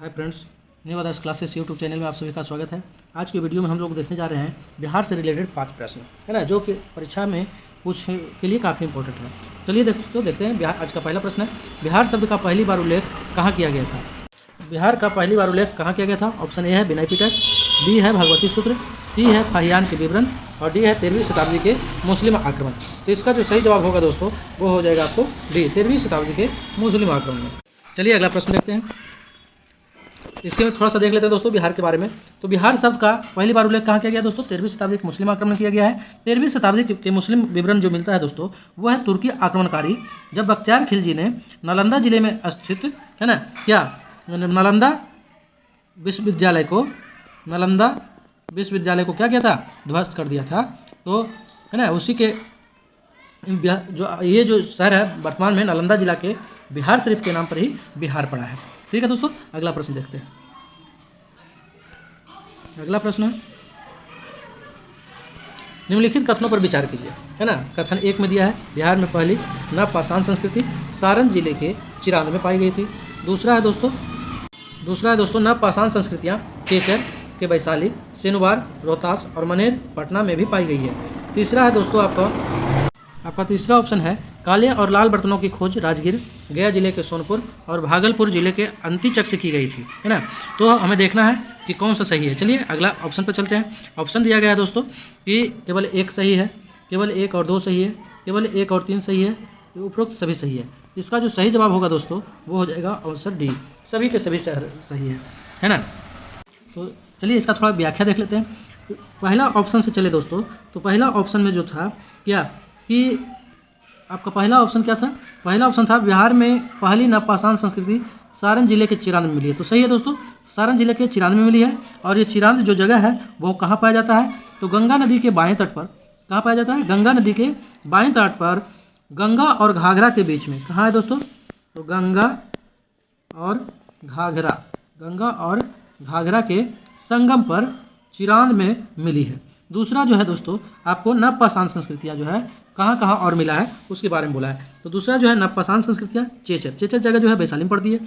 Hi friends, new others classes YouTube channel में आप सभी का स्वागत है। आज की वीडियो में हम लोग देखने जा रहे हैं बिहार से रिलेटेड 5 प्रश्न, है ना, जो कि परीक्षा में कुछ के लिए काफ़ी इंपॉर्टेंट है। चलिए देखते हैं। बिहार आज का पहला प्रश्न है, बिहार शब्द का पहली बार उल्लेख कहाँ किया गया था? बिहार का पहली बार उल्लेख कहाँ किया गया था? ऑप्शन ए है विनय पिटक, बी है भगवती सूत्र, सी है फाहियान के विवरण और डी है 13वीं शताब्दी के मुस्लिम आक्रमण। तो इसका जो सही जवाब होगा दोस्तों वो हो जाएगा आपको डी, 13वीं शताब्दी के मुस्लिम आक्रमण में। चलिए अगला प्रश्न देखते हैं। इसके में थोड़ा सा देख लेते हैं दोस्तों बिहार के बारे में। तो बिहार शब्द का पहली बार उल्लेख कहाँ किया गया दोस्तों? 13वीं शताब्दी के मुस्लिम आक्रमण किया गया है। 13वीं शताब्दी के मुस्लिम विवरण जो मिलता है दोस्तों वो है तुर्की आक्रमणकारी जब बख्तियार खिलजी ने नालंदा जिले में स्थित, है ना, क्या नालंदा विश्वविद्यालय को क्या किया था? ध्वस्त कर दिया था। तो है ना, उसी के जो शहर है वर्तमान में नालंदा जिला के बिहार शरीफ के नाम पर ही बिहार पड़ा है। ठीक है दोस्तों, अगला प्रश्न देखते हैं। अगला प्रश्न है, निम्नलिखित कथनों पर विचार कीजिए, है ना। कथन 1 में दिया है बिहार में पहली नवपाषाण संस्कृति सारण जिले के चिरांद में पाई गई थी। दूसरा है दोस्तों नवपाषाण संस्कृतियाँ चेचर के वैशाली, सेनुवार, रोहतास और मनेर पटना में भी पाई गई है। तीसरा है दोस्तों आपका तीसरा ऑप्शन है काले और लाल बर्तनों की खोज राजगीर, गया जिले के सोनपुर और भागलपुर जिले के अंतीचक से की गई थी, है ना। तो हमें देखना है कि कौन सा सही है। चलिए अगला ऑप्शन पर चलते हैं। ऑप्शन दिया गया है दोस्तों कि केवल 1 सही है, केवल 1 और 2 सही है, केवल 1 और 3 सही है, उपरोक्त सभी सही है। इसका जो सही जवाब होगा दोस्तों वो हो जाएगा ऑप्शन डी, सभी के सभी सही है ना। तो चलिए इसका थोड़ा व्याख्या देख लेते हैं। पहला ऑप्शन से चले दोस्तों, तो पहला ऑप्शन में जो था क्या कि आपका पहला ऑप्शन क्या था? पहला ऑप्शन था बिहार में पहली नवपाषाण संस्कृति सारण जिले के चिरांद में मिली है। तो सही है दोस्तों, सारण जिले के चिरांद में मिली है। और ये चिरांद जो जगह है वो कहाँ पाया जाता है? तो गंगा नदी के बाएं तट पर। कहाँ पाया जाता है? गंगा नदी के बाएं तट पर, गंगा और घाघरा के बीच में। कहाँ है दोस्तों? तो गंगा और घाघरा के संगम पर चिरांद में मिली है। दूसरा जो है दोस्तों आपको नवपाषाण संस्कृतियाँ जो है कहाँ और मिला है उसके बारे में बोला है। तो दूसरा जो है नवपाषाण संस्कृतियाँ चेचर जगह जो है वैशाली में पड़ती है।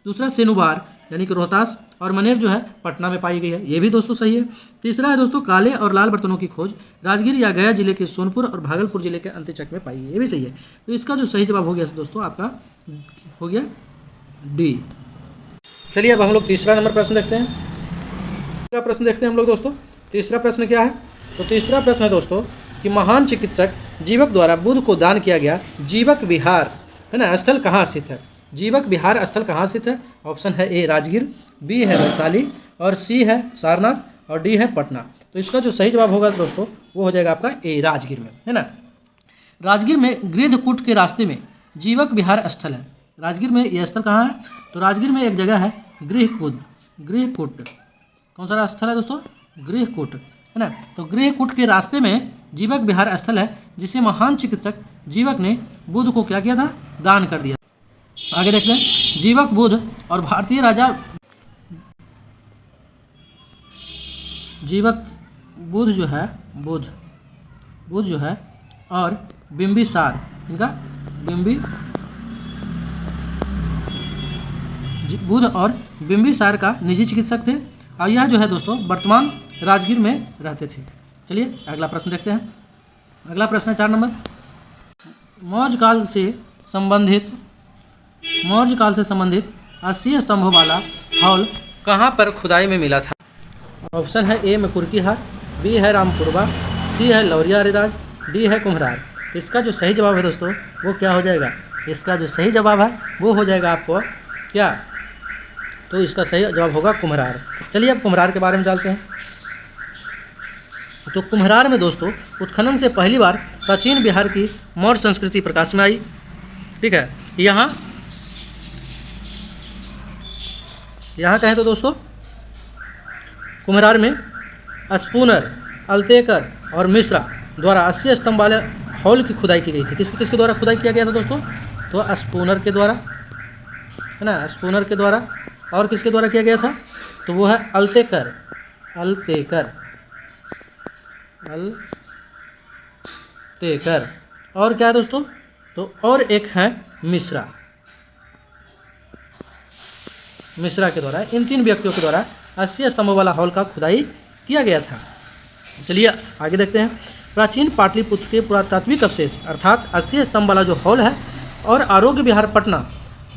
दूसरा सेनुवार यानी कि रोहतास और मनेर जो है पटना में पाई गई है, ये भी दोस्तों सही है। तीसरा है दोस्तों काले और लाल बर्तनों की खोज राजगीर या गया जिले के सोनपुर और भागलपुर जिले के अंत्यचक में पाई गई है, ये भी सही है। तो इसका जो सही जवाब हो गया दोस्तों आपका हो गया डी। चलिए अब हम लोग तीसरा नंबर प्रश्न देखते हैं। तीसरा प्रश्न देखते हैं हम लोग दोस्तों। तीसरा प्रश्न क्या है? तो तीसरा प्रश्न है दोस्तों कि महान चिकित्सक जीवक द्वारा बुध को दान किया गया जीवक विहार, है ना, स्थल कहाँ स्थित है? जीवक विहार स्थल कहाँ स्थित है? ऑप्शन है ए राजगीर, बी है वैशाली और सी है सारनाथ और डी है पटना। तो इसका जो सही जवाब होगा दोस्तों वो हो जाएगा आपका ए राजगीर में, है ना। राजगीर में गृहकूट के रास्ते में जीवक विहार स्थल है। राजगीर में यह स्थल कहाँ है? तो राजगीर में एक जगह है गृहकूट। कौन सा स्थल है दोस्तों? गृहकूट, है ना। तो गृहकूट के रास्ते में जीवक विहार स्थल है जिसे महान चिकित्सक जीवक ने बुध को क्या किया था? दान कर दिया। आगे देखते हैं। जीवक बुध और भारतीय राजा जीवक बुध जो है और बिंबिसार, इनका बुध और बिंबिसार का निजी चिकित्सक थे और यह जो है दोस्तों वर्तमान राजगीर में रहते थे। चलिए अगला प्रश्न देखते हैं। अगला प्रश्न है 4 नंबर। मौर्य काल से संबंधित 80 स्तंभों वाला हॉल कहाँ पर खुदाई में मिला था? ऑप्शन है ए में कुर्कीहार, बी है रामपुरवा, सी है लौरिया अरिराज, डी है कुम्हरार। इसका जो सही जवाब है दोस्तों वो क्या हो जाएगा? इसका जो सही जवाब है वो हो जाएगा आपको क्या? तो इसका सही जवाब होगा कुम्हरार। चलिए अब कुम्हरार के बारे में जानते हैं। तो कुम्हरार में दोस्तों उत्खनन से पहली बार प्राचीन बिहार की मौर्य संस्कृति प्रकाश में आई। ठीक है, यहाँ कहें तो दोस्तों कुम्हरार में स्पूनर, अल्तेकर और मिश्रा द्वारा 80 स्तंभ वाले हॉल की खुदाई की गई थी। किसके द्वारा खुदाई किया गया था दोस्तों? तो स्पूनर के द्वारा, है ना, स्पूनर के द्वारा। और किसके द्वारा किया गया था? तो वो है अल्तेकर और क्या है दोस्तों? तो और एक है मिश्रा। मिश्रा के द्वारा, इन 3 व्यक्तियों के द्वारा 80 स्तंभों वाला हॉल का खुदाई किया गया था। चलिए आगे देखते हैं। प्राचीन पाटलिपुत्र के पुरातात्विक अवशेष अर्थात 80 स्तंभ वाला जो हॉल है और आरोग्य विहार पटना,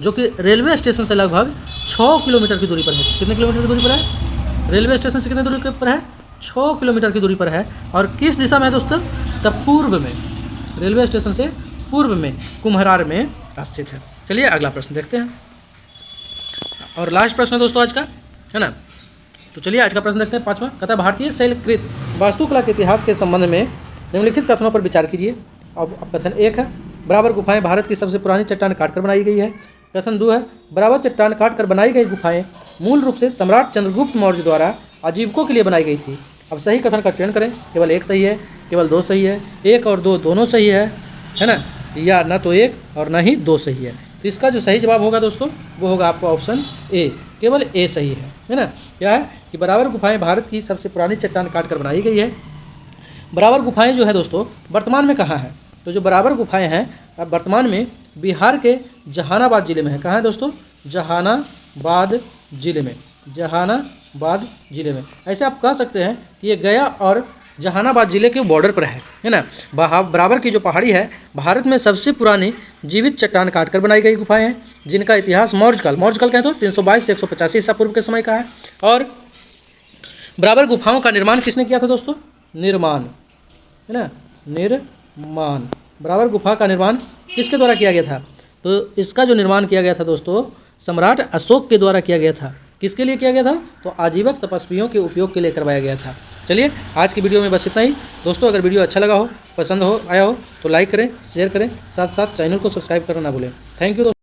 जो कि रेलवे स्टेशन से लगभग 6 किलोमीटर की दूरी पर है। कितने किलोमीटर की दूरी पर है? रेलवे स्टेशन से कितने दूरी पर है? 6 किलोमीटर की दूरी पर है। और किस दिशा में है दोस्तों? तब पूर्व में, रेलवे स्टेशन से पूर्व में कुम्हरार में स्थित है। चलिए अगला प्रश्न देखते हैं और लास्ट प्रश्न है दोस्तों आज का, है ना। तो चलिए आज का प्रश्न देखते हैं 5वां। कहता है भारतीय शैलकृत वास्तुकला के इतिहास के संबंध में निम्नलिखित कथनों पर विचार कीजिए। अब कथन 1 है, बराबर गुफाएं भारत की सबसे पुरानी चट्टान काटकर बनाई गई है। कथन 2 है, बराबर चट्टान काटकर बनाई गई गुफाएं मूल रूप से सम्राट चंद्रगुप्त मौर्य द्वारा आजीविकों के लिए बनाई गई थी। अब सही कथन का चयन करें। केवल 1 सही है, केवल 2 सही है, 1 और 2 दोनों सही है ना, या न तो 1 और न ही 2 सही है। तो इसका जो सही जवाब होगा दोस्तों वो होगा आपका ऑप्शन ए, केवल ए सही है ना। क्या है कि बराबर गुफाएं भारत की सबसे पुरानी चट्टान काटकर बनाई गई है। बराबर गुफाएं जो है दोस्तों वर्तमान में कहाँ है? तो जो बराबर गुफाएं हैं अब वर्तमान में बिहार के जहानाबाद जिले में है। कहाँ है दोस्तों? जहानाबाद जिले में, जहानाबाद जिले में। ऐसे आप कह सकते हैं कि ये गया और जहानाबाद जिले के बॉर्डर पर है ना। बराबर की जो पहाड़ी है भारत में सबसे पुरानी जीवित चट्टान काटकर बनाई गई गुफाएं हैं, जिनका इतिहास मौर्यकाल कहें तो 322 से 185 ईसा पूर्व के समय का है। और बराबर गुफाओं का निर्माण किसने किया था दोस्तों? निर्माण, है ना, निर्माण। बराबर गुफा का निर्माण किसके द्वारा किया गया था? तो इसका जो निर्माण किया गया था दोस्तों सम्राट अशोक के द्वारा किया गया था। किसके लिए किया गया था? तो आजीवक तपस्वियों के उपयोग के लिए करवाया गया था। चलिए आज की वीडियो में बस इतना ही दोस्तों। अगर वीडियो अच्छा लगा हो, पसंद हो आया हो तो लाइक करें, शेयर करें, साथ साथ चैनल को सब्सक्राइब करना ना भूलें। थैंक यू दोस्तों।